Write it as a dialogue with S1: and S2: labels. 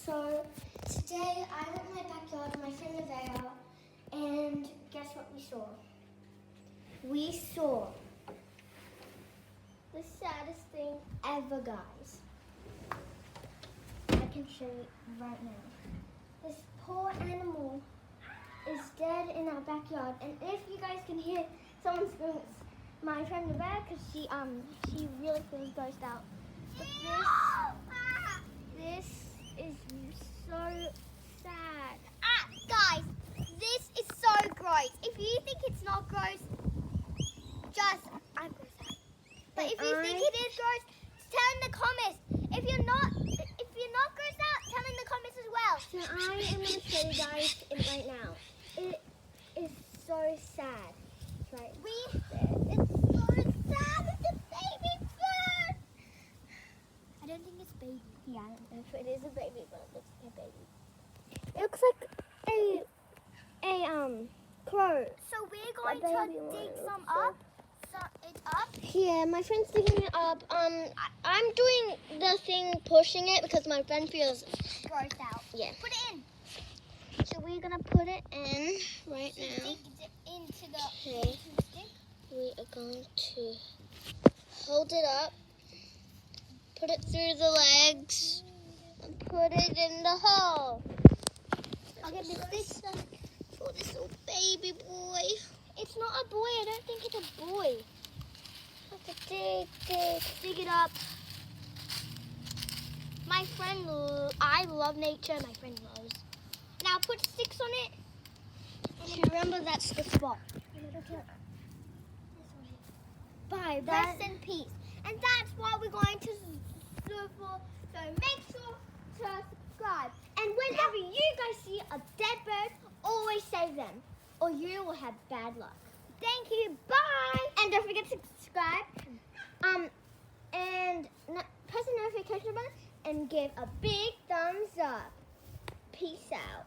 S1: So today I went in my backyard with my friend Nevaeh, and guess what we saw? We saw the saddest thing ever, guys. I can show you right now. This poor animal is dead in our backyard, and if you guys can hear someone screaming, it's my friend Nevaeh, because she really feels grossed out. But this is so sad.
S2: Guys, this is so gross. If you think it's not gross, I'm grossed out. But if you think it is gross, tell in the comments. If you're not grossed out, tell in the comments as well.
S1: So I am going to show you guys it right now. It is so sad. Right.
S2: It's so sad. It's a baby bird. I don't think it's baby.
S1: Yeah, I don't know if it is a baby, but it looks like a baby. It looks like a crow.
S2: So we're going to dig some up.
S1: Yeah, my friend's digging it up. I'm doing the thing pushing it because my friend feels
S2: Grossed out.
S1: Yeah.
S2: Put it in.
S1: So we're gonna put it in right now.
S2: Dig it into the
S1: Okay.
S2: stick.
S1: We are going to hold it up, put it through the legs, and put it in the hole.
S2: Okay, this
S1: For this little baby boy.
S2: it's not a boy. I don't think it's a boy.
S1: Have to
S2: Dig it up. My friend, I love nature. My friend loves. Now put sticks on it.
S1: Remember, that's the spot. Bye.
S2: Rest in peace. And that's what we're going to do for. So make sure to subscribe.
S1: And whenever you guys see a dead bird, always save them, or you will have bad luck.
S2: Thank you. Bye.
S1: And don't forget to subscribe. And press the notification button and give a big thumbs up. Peace out.